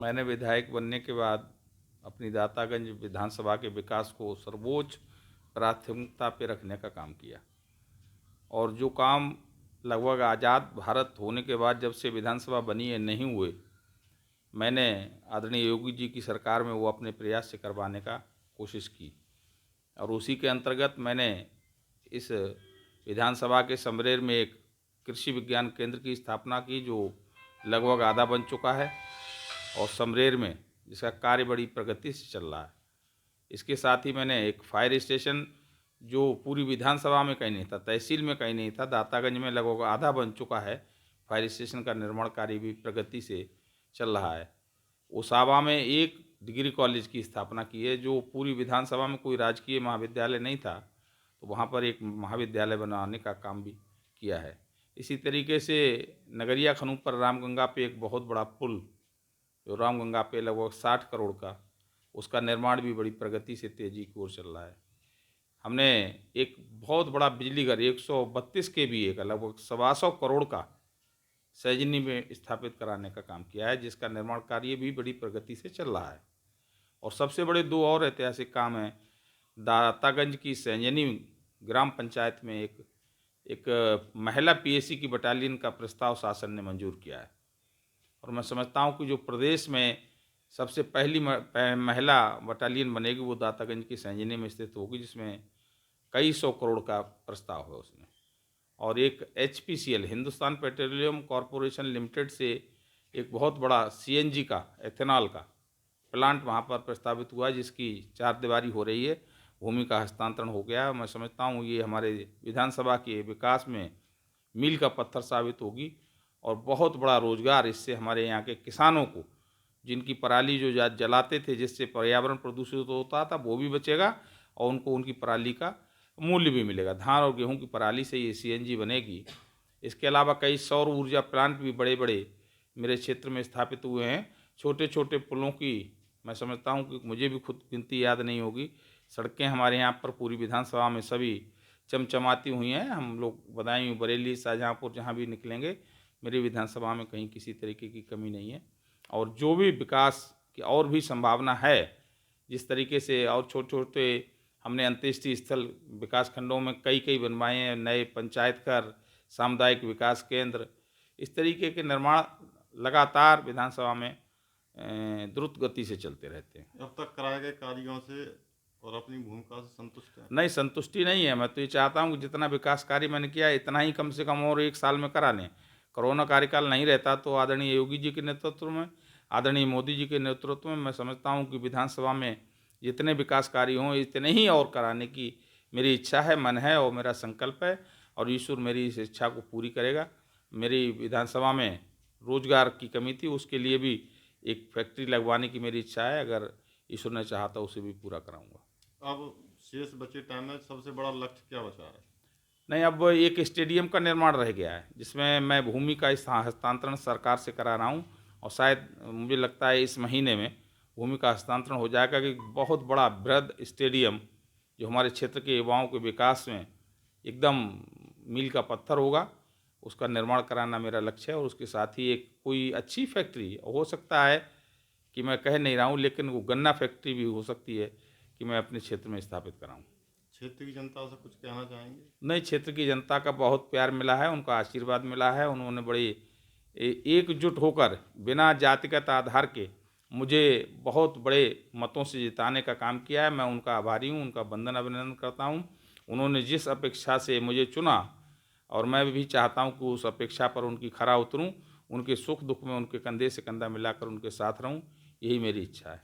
मैंने विधायक बनने के बाद अपनी दातागंज विधानसभा के विकास को सर्वोच्च प्राथमिकता पे रखने का काम किया और जो काम लगभग आज़ाद भारत होने के बाद जब से विधानसभा बनी है नहीं हुए, मैंने आदरणीय योगी जी की सरकार में वो अपने प्रयास से करवाने का कोशिश की और उसी के अंतर्गत मैंने इस विधानसभा के समरेर में एक कृषि विज्ञान केंद्र की स्थापना की जो लगभग आधा बन चुका है और समरेर में जिसका कार्य बड़ी प्रगति से चल रहा है। इसके साथ ही मैंने एक फायर स्टेशन जो पूरी विधानसभा में कहीं नहीं था, तहसील में कहीं नहीं था, दातागंज में लगभग आधा बन चुका है। फायर स्टेशन का निर्माण कार्य भी प्रगति से चल रहा है। ओसावा में एक डिग्री कॉलेज की स्थापना की है जो पूरी विधानसभा में कोई राजकीय महाविद्यालय नहीं था, तो वहाँ पर एक महाविद्यालय बनाने का काम भी किया है। इसी तरीके से नगरिया खनूप पर रामगंगा पे एक बहुत बड़ा पुल जो रामगंगा पे लगभग 60 करोड़ का, उसका निर्माण भी बड़ी प्रगति से तेजी की ओर चल रहा है। हमने एक बहुत बड़ा बिजली घर 132 केवीए का लगभग 125 करोड़ का सैजनी में स्थापित कराने का काम किया है, जिसका निर्माण कार्य भी बड़ी प्रगति से चल रहा है। और सबसे बड़े दो और ऐतिहासिक काम हैं। दातागंज की सैजनी ग्राम पंचायत में एक महिला पीएसी की बटालियन का प्रस्ताव शासन ने मंजूर किया है और मैं समझता हूँ कि जो प्रदेश में सबसे पहली महिला बटालियन बनेगी वो दातागंज की सैजनी में स्थित होगी, जिसमें कई 100 करोड़ का प्रस्ताव है उसमें। और एक HPCL Hindustan petroleum corporation limited से एक बहुत बड़ा CNG का एथेनॉल का प्लांट वहाँ पर प्रस्तावित हुआ, जिसकी चारदीवारी हो रही है, भूमि का हस्तांतरण हो गया। मैं समझता हूँ ये हमारे विधानसभा के विकास में मील का पत्थर साबित होगी और बहुत बड़ा रोजगार इससे हमारे यहाँ के किसानों को, जिनकी पराली जो जलाते थे जिससे पर्यावरण प्रदूषित होता था, वो भी बचेगा और उनको उनकी पराली का मूल्य भी मिलेगा। धान और गेहूं की पराली से ये CNG बनेगी। इसके अलावा कई सौर ऊर्जा प्लांट भी बड़े बड़े मेरे क्षेत्र में स्थापित हुए हैं। छोटे छोटे पुलों की मैं समझता हूं कि मुझे भी खुद गिनती याद नहीं होगी। सड़कें हमारे यहाँ पर पूरी विधानसभा में सभी चमचमाती हुई हैं। हम लोग बदायूं, बरेली, शाहजहाँपुर जहाँ भी निकलेंगे मेरी विधानसभा में कहीं किसी तरीके की कमी नहीं है। और जो भी विकास की और भी संभावना है, जिस तरीके से और छोटे छोटे हमने अंत्येष्टि स्थल विकास खंडों में कई बनवाए हैं, नए पंचायत घर, सामुदायिक विकास केंद्र, इस तरीके के निर्माण लगातार विधानसभा में द्रुत गति से चलते रहते हैं। अब तक कराए गए कार्यों से और अपनी भूमिका से संतुष्ट हैं? नहीं, संतुष्टि नहीं है। मैं तो ये चाहता हूँ कि जितना विकास कार्य मैंने किया इतना ही कम से कम और 1 साल में करा लें। कोरोना कार्यकाल नहीं रहता तो आदरणीय योगी जी के नेतृत्व में, आदरणीय मोदी जी के नेतृत्व में मैं समझता हूँ कि विधानसभा में जितने विकास कार्य हों इतने ही और कराने की मेरी इच्छा है, मन है और मेरा संकल्प है और ईश्वर मेरी इस इच्छा को पूरी करेगा। मेरी विधानसभा में रोजगार की कमी थी, उसके लिए भी एक फैक्ट्री लगवाने की मेरी इच्छा है। अगर ईश्वर ने चाहा तो उसे भी पूरा कराऊंगा। अब शेष बचे टाइम में सबसे बड़ा लक्ष्य क्या बचा है? नहीं, अब एक स्टेडियम का निर्माण रह गया है जिसमें मैं भूमि का हस्तांतरण सरकार से करा रहा हूँ और शायद मुझे लगता है इस महीने में भूमि का हस्तांतरण हो जाएगा कि बहुत बड़ा बृहद स्टेडियम जो हमारे क्षेत्र के युवाओं के विकास में एकदम मील का पत्थर होगा, उसका निर्माण कराना मेरा लक्ष्य है। और उसके साथ ही एक कोई अच्छी फैक्ट्री हो सकता है कि मैं कह नहीं रहा हूँ, लेकिन वो गन्ना फैक्ट्री भी हो सकती है कि मैं अपने क्षेत्र में स्थापित कराऊँ। क्षेत्र की जनता से कुछ कहना चाहेंगे? नहीं, क्षेत्र की जनता का बहुत प्यार मिला है, उनका आशीर्वाद मिला है। उन्होंने बड़ी एकजुट होकर बिना जातिगत आधार के मुझे बहुत बड़े मतों से जिताने का काम किया है। मैं उनका आभारी हूँ, उनका वंदन अभिनंदन करता हूँ। उन्होंने जिस अपेक्षा से मुझे चुना और मैं भी चाहता हूँ कि उस अपेक्षा पर उनकी खरा उतरूँ, उनके सुख दुख में उनके कंधे से कंधा मिलाकर उनके साथ रहूँ, यही मेरी इच्छा है।